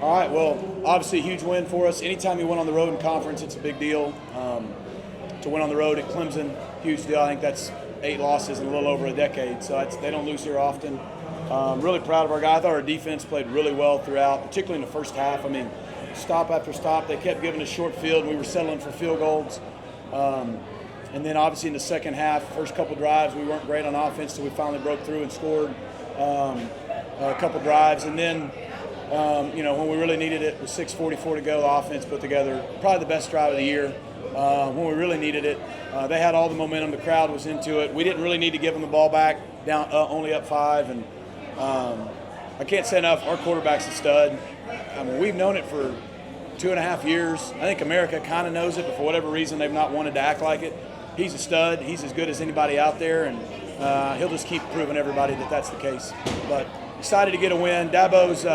All right, well, obviously a huge win for us. Anytime you win on the road in conference, it's a big deal. To win on the road at Clemson, huge deal. I think that's 8 losses in a little over a decade, so they don't lose here often. Really proud of our guys. I thought our defense played really well throughout, particularly in the first half. I mean, stop after stop, they kept giving us short field, and we were settling for field goals. And then obviously in the second half, first couple drives, we weren't great on offense until we finally broke through and scored a couple drives. And then, when we really needed it, with 6:44 to go, the offense put together probably the best drive of the year. When we really needed it, they had all the momentum. The crowd was into it. We didn't really need to give them the ball back, down only up 5. And I can't say enough, our quarterback's a stud. I mean, we've known it for 2.5 years. I think America kind of knows it, but for whatever reason, they've not wanted to act like it. He's a stud. He's as good as anybody out there, and he'll just keep proving everybody that that's the case. But excited to get a win. Dabo's,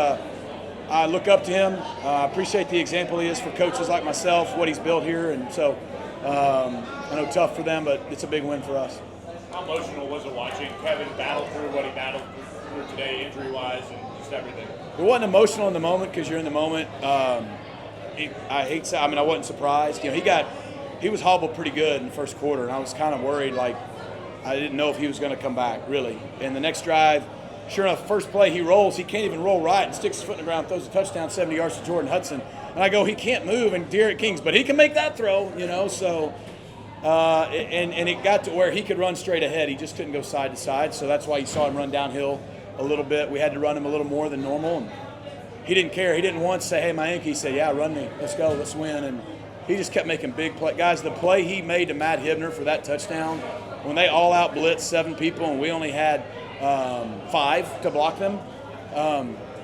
I look up to him. I appreciate the example he is for coaches like myself, what he's built here. And so I know tough for them, but it's a big win for us. How emotional was it watching Kevin battle through what he battled through today, injury-wise, and just everything? It wasn't emotional in the moment because you're in the moment. I wasn't surprised. He was hobbled pretty good in the first quarter, and I was kind of worried. Like, I didn't know if he was going to come back, really. And the next drive, sure enough, first play he rolls. He can't even roll right and sticks his foot in the ground, throws a touchdown 70 yards to Jordan Hudson. And I go, he can't move, and Derek Kings, but he can make that throw, So, and it got to where he could run straight ahead. He just couldn't go side to side, so that's why you saw him run downhill a little bit. We had to run him a little more than normal, and he didn't care. He didn't once say, hey, my ankle. He said, yeah, run me. Let's go. Let's win. And he just kept making big plays. Guys, the play he made to Matt Hibner for that touchdown, when they all out blitzed 7 people and we only had 5 to block them,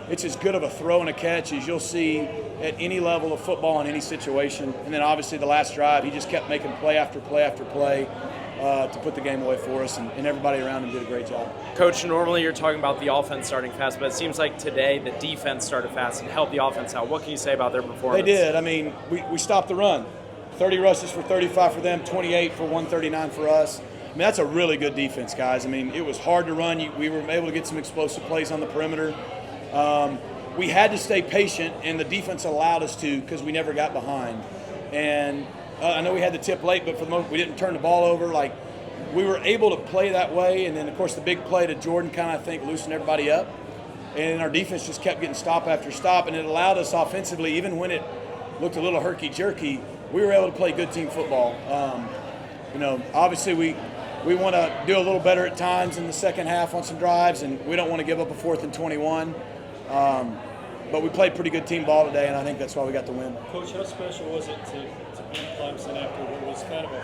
it's as good of a throw and a catch as you'll see at any level of football in any situation. And then obviously the last drive, he just kept making play after play after play to put the game away for us, and everybody around him did a great job. Coach, normally you're talking about the offense starting fast, but it seems like today the defense started fast and helped the offense out. What can you say about their performance? They did. I mean, we stopped the run. 30 rushes for 35 for them, 28 for 139 for us. I mean, that's a really good defense, guys. I mean, it was hard to run. We were able to get some explosive plays on the perimeter. We had to stay patient, and the defense allowed us to because we never got behind. And I know we had the tip late, but for the most, we didn't turn the ball over. Like, we were able to play that way, and then, of course, the big play to Jordan kind of, I think, loosened everybody up. And our defense just kept getting stop after stop, and it allowed us offensively, even when it looked a little herky-jerky, we were able to play good team football. Obviously we want to do a little better at times in the second half on some drives, and we don't want to give up a 4th and 21. But we played pretty good team ball today, and I think that's why we got the win. Coach, how special was it to beat Clemson after what was kind of a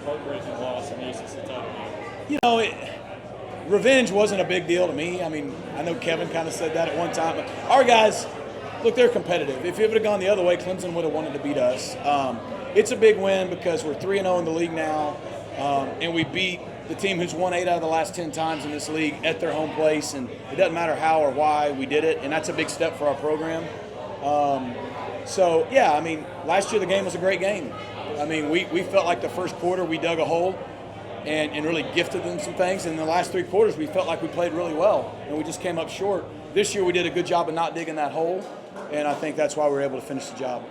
heartbreaking loss in the ACC title game? Revenge wasn't a big deal to me. I mean, I know Kevin kind of said that at one time, but our guys, look, they're competitive. If it would have gone the other way, Clemson would have wanted to beat us. It's a big win because we're 3-0 in the league now, and we beat the team who's won 8 out of the last 10 times in this league at their home place, and it doesn't matter how or why we did it, and that's a big step for our program. Last year the game was a great game. I mean, we felt like the first quarter we dug a hole and really gifted them some things, and in the last 3 quarters we felt like we played really well, and we just came up short. This year we did a good job of not digging that hole, and I think that's why we were able to finish the job.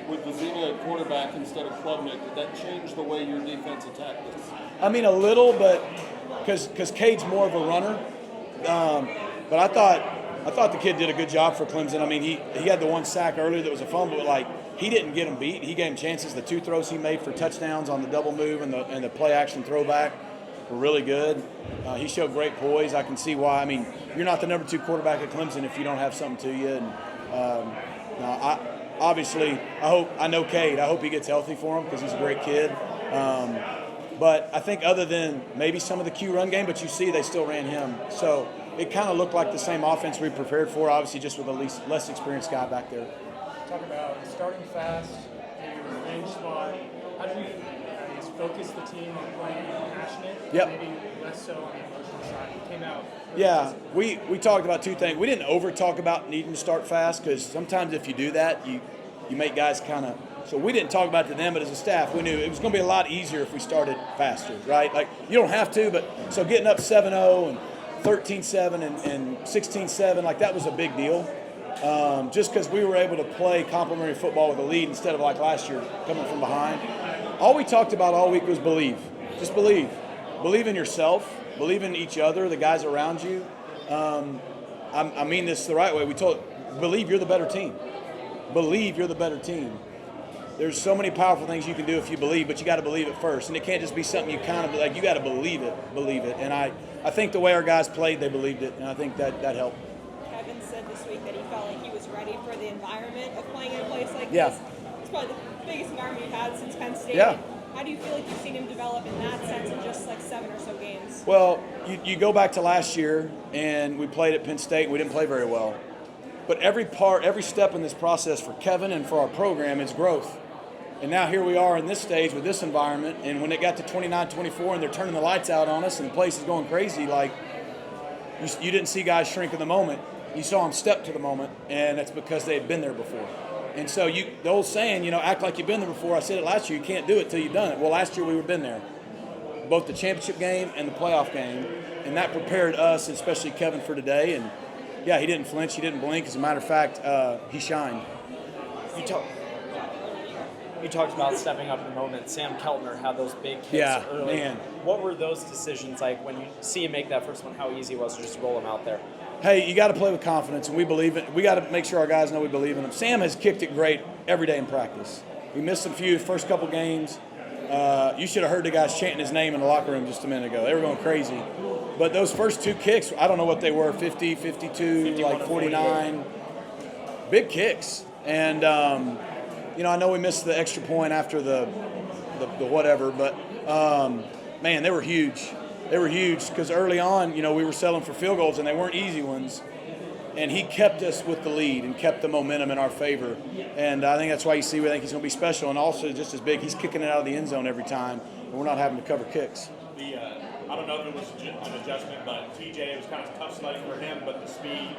With Villasana at quarterback instead of Klubnik, did that change the way your defense attacked this? I mean, a little, but because Cade's more of a runner. But I thought the kid did a good job for Clemson. I mean, he had the 1 sack earlier that was a fumble, but he didn't get him beat. He gave him chances. The 2 throws he made for touchdowns on the double move and the play action throwback were really good. He showed great poise. I can see why. I mean, you're not the number 2 quarterback at Clemson if you don't have something to you. And I know Cade. I hope he gets healthy for him because he's a great kid. But I think other than maybe some of the Q run game, but you see they still ran him. So it kind of looked like the same offense we prepared for, obviously just with a less experienced guy back there. Talk about starting fast, your revenge spot. How do you focus the team on playing passionate? Yep. Maybe less so on the emotional side. It came out. Yeah, we talked about 2 things. We didn't over-talk about needing to start fast because sometimes if you do that, you make guys kind of – so we didn't talk about it to them, but as a staff, we knew it was going to be a lot easier if we started faster, right? Like, you don't have to, but so getting up 7-0 and 13-7 and 16-7, like that was a big deal just because we were able to play complementary football with a lead instead of like last year coming from behind. All we talked about all week was believe. Just believe. Believe in yourself. Believe in each other, the guys around you. I mean this the right way. Believe you're the better team. Believe you're the better team. There's so many powerful things you can do if you believe, but you got to believe it first. And it can't just be something you kind of like. You got to believe it. And I think the way our guys played, they believed it, and I think that helped. Kevin said this week that he felt like he was ready for the environment of playing in a place like Yeah. this. It's probably the biggest environment you've had since Penn State. Yeah. How do you feel like you've seen him develop in that sense in just like 7 or so games? Well, you go back to last year, and we played at Penn State, and we didn't play very well. But every step in this process for Kevin and for our program is growth. And now here we are in this stage with this environment, and when it got to 29-24 and they're turning the lights out on us and the place is going crazy, like you didn't see guys shrink in the moment. You saw them step to the moment, and that's because they had been there before. And so the old saying, act like you've been there before. I said it last year, you can't do it till you've done it. Well, last year we've been there, both the championship game and the playoff game, and that prepared us, especially Kevin, for today. And yeah, he didn't flinch, he didn't blink. As a matter of fact, he shined. You talked about stepping up in the moment. Sam Keltner had those big kicks Yeah, early. man. What were those decisions like when you see him make that first one? How easy it was to just roll him out there? Hey, you got to play with confidence, and we believe it. We got to make sure our guys know we believe in them. Sam has kicked it great every day in practice. We missed a few first couple games. You should have heard the guys chanting his name in the locker room just a minute ago. They were going crazy. But those first 2 kicks, I don't know what they were, 50, 52, like 49. Big kicks. And, I know we missed the extra point after the whatever, but, man, they were huge. They were huge because early on, we were settling for field goals, and they weren't easy ones. And he kept us with the lead and kept the momentum in our favor. And I think that's why we think he's going to be special. And also, just as big, he's kicking it out of the end zone every time, and we're not having to cover kicks. I don't know if it was an adjustment, but TJ, it was kind of tough sledding for him, but the speed,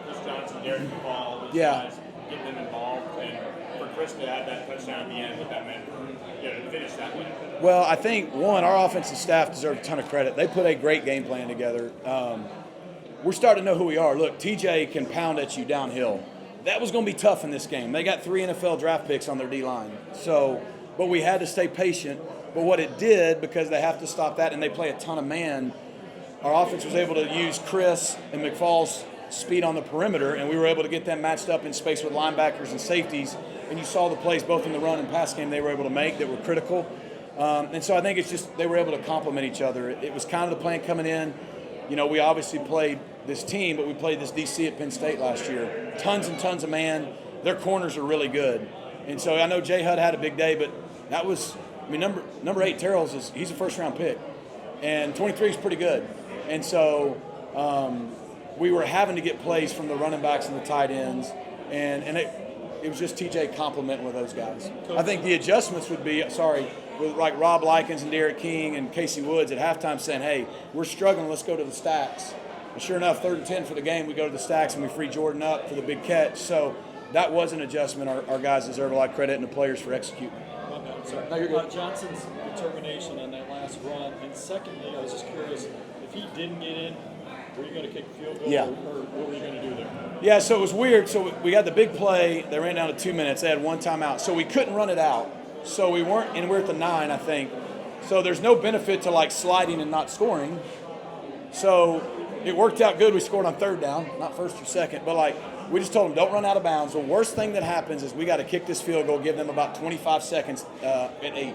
Chris Johnson, Derek McCall, those guys, getting them involved. And for Chris to add that touchdown at the end, what that meant to finish that way. Well, I think, one, our offensive staff deserves a ton of credit. They put a great game plan together. We're starting to know who we are. Look, TJ can pound at you downhill. That was going to be tough in this game. They got 3 NFL draft picks on their D-line. But we had to stay patient. But what it did, because they have to stop that and they play a ton of man, our offense was able to use Chris and McFall's speed on the perimeter, and we were able to get them matched up in space with linebackers and safeties. And you saw the plays both in the run and pass game they were able to make that were critical. And so I think it's just they were able to complement each other. It was kind of the plan coming in. We obviously played this team, but we played this DC at Penn State last year. Tons and tons of man. Their corners are really good. And so I know Jay Hudd had a big day, but that was, number 8, Terrell's, he's a first-round pick. And 23 is pretty good. And so we were having to get plays from the running backs and the tight ends. And it was just TJ complimenting with those guys. I think the adjustments would be, with like Rob Likens and Derek King and Casey Woods at halftime saying, hey, we're struggling, let's go to the stacks. And sure enough, 3rd and 10 for the game, we go to the stacks and we free Jordan up for the big catch. So that was an adjustment. Our guys deserve a lot of credit and the players for executing. No, you're good. Johnson's determination on that last run. And secondly, I was just curious, if he didn't get in, were you going to kick the field goal or what were you going to do there? Yeah, so it was weird. So we got the big play. They ran down to 2 minutes. They had 1 timeout. So we couldn't run it out. So we weren't, and we're at the 9, I think. So there's no benefit to like sliding and not scoring. So it worked out good. We scored on 3rd down, not 1st or 2nd, but we just told them don't run out of bounds. The worst thing that happens is we got to kick this field goal, give them about 25 seconds at 8,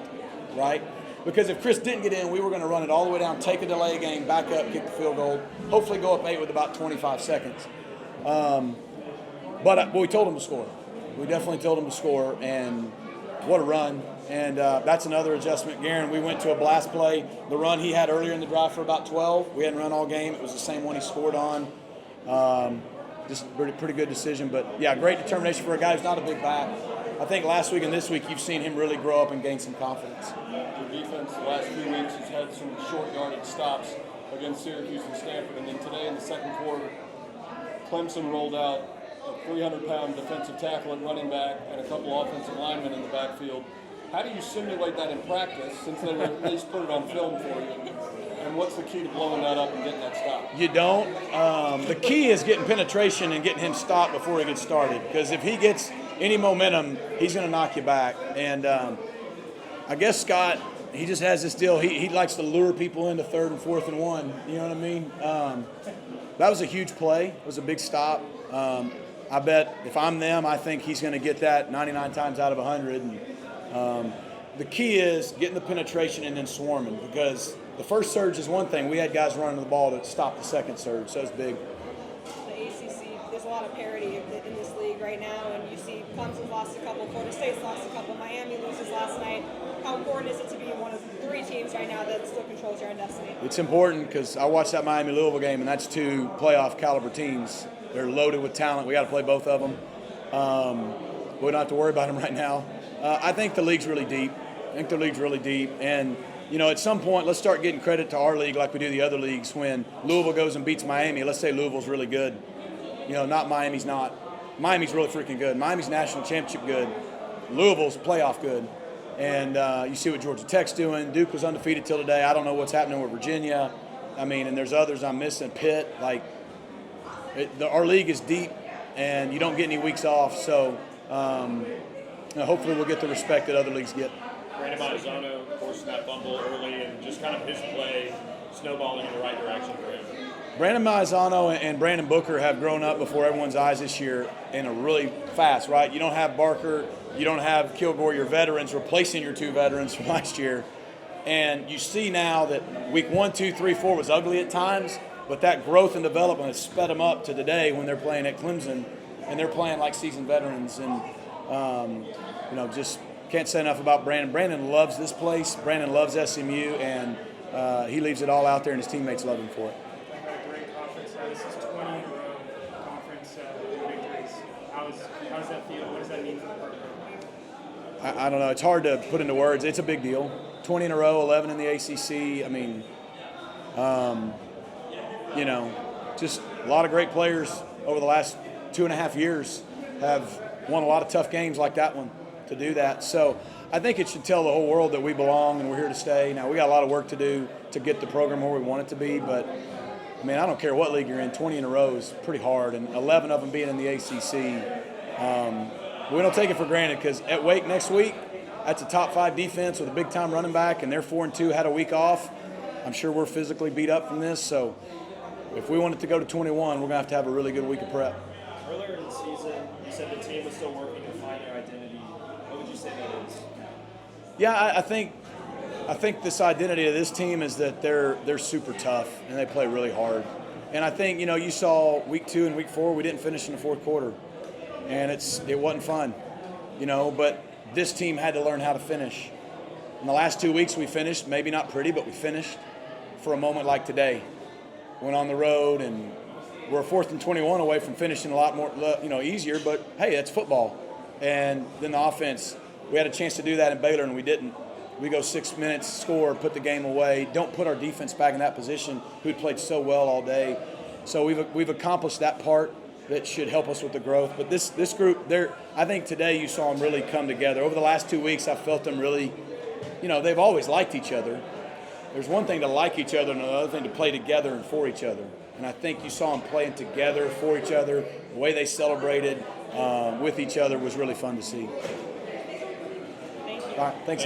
right? Because if Chris didn't get in, we were going to run it all the way down, take a delay game, back up, kick the field goal, hopefully go up 8 with about 25 seconds. But we told them to score. We definitely told them to score, and what a run. And that's another adjustment. Garen, we went to a blast play. The run he had earlier in the drive for about 12. We hadn't run all game. It was the same one he scored on. Just pretty good decision. But, yeah, great determination for a guy who's not a big back. I think last week and this week you've seen him really grow up and gain some confidence. Your defense the last few weeks has had some short yardage stops against Syracuse and Stanford. And then today in the second quarter, Clemson rolled out a 300-pound defensive tackle at running back and a couple offensive linemen in the backfield. How do you simulate that in practice, since they would at least put it on film for you? And what's the key to blowing that up and getting that stop? You don't. The key is getting penetration and getting him stopped before he gets started. Because if he gets any momentum, he's going to knock you back. And I guess Scott, he just has this deal. He likes to lure people into 3rd and 4th and 1. You know what I mean? That was a huge play. It was a big stop. I bet if I'm them, I think he's going to get that 99 times out of 100. And the key is getting the penetration and then swarming, because the first surge is one thing. We had guys running the ball to stop the second surge, so it's big. The ACC, there's a lot of parity in this league right now, and you see Clemson's lost a couple, Florida State's lost a couple, Miami loses last night. How important is it to be one of 3 teams right now that still controls your own destiny? It's important because I watched that Miami-Louisville game, and that's 2 playoff caliber teams. They're loaded with talent. We got to play both of them. We don't have to worry about them right now. I think the league's really deep. And, you know, at some point, let's start getting credit to our league like we do the other leagues. When Louisville goes and beats Miami, let's say Louisville's really good. You know, not Miami's not. Miami's really freaking good. Miami's national championship good. Louisville's playoff good. And you see what Georgia Tech's doing. Duke was undefeated till today. I don't know what's happening with Virginia. I mean, and there's others I'm missing. Pitt. Like, our league is deep, and you don't get any weeks off. So you know, hopefully we'll get the respect that other leagues get. Brandon Milestone forcing that fumble early and just kind of his play snowballing in the right direction for him. Brandon Milestone and Brandon Booker have grown up before everyone's eyes this year and are really fast, right? You don't have Barker, you don't have Kilgore, your veterans replacing your 2 veterans from last year. And you see now that week 1, 2, 3, 4 was ugly at times, but that growth and development has sped them up to today when they're playing at Clemson, and they're playing like seasoned veterans. And, you know, just can't say enough about Brandon. Brandon loves this place. Brandon loves SMU, and he leaves it all out there, and his teammates love him for it. We've had a great conference. This is 20 in a row conference victories. How does that feel? What does that mean for the program? I don't know. It's hard to put into words. It's a big deal. 20 in a row, 11 in the ACC. I mean, you know, just a lot of great players over the last 2.5 years have won a lot of tough games like that one to do that. So I think it should tell the whole world that we belong and we're here to stay. Now, we got a lot of work to do to get the program where we want it to be, but, I mean, I don't care what league you're in, 20 in a row is pretty hard, and 11 of them being in the ACC. We don't take it for granted because at Wake next week, that's a top 5 defense with a big-time running back, and they're 4-2, had a week off. I'm sure we're physically beat up from this, so if we want it to go to 21, we're going to have a really good week of prep. Earlier in the season, you said the team was still working to find their identity. What would you say that is? Yeah, I think this identity of this team is that they're super tough and they play really hard. And I think, you know, you saw week 2 and week 4, we didn't finish in the 4th quarter, and it wasn't fun, you know. But this team had to learn how to finish. In the last 2 weeks, we finished, maybe not pretty, but we finished for a moment like today. Went on the road, and we're 4th and 21 away from finishing a lot more, you know, easier. But hey, that's football. And then the offense, we had a chance to do that in Baylor, and we didn't. We go 6 minutes, score, put the game away. Don't put our defense back in that position, who'd played so well all day. So we've accomplished that part that should help us with the growth. But this group, I think today you saw them really come together. Over the last 2 weeks, I felt them really, you know, they've always liked each other. There's one thing to like each other and another thing to play together and for each other. And I think you saw them playing together for each other. The way they celebrated with each other was really fun to see. Thank you. All right, thanks.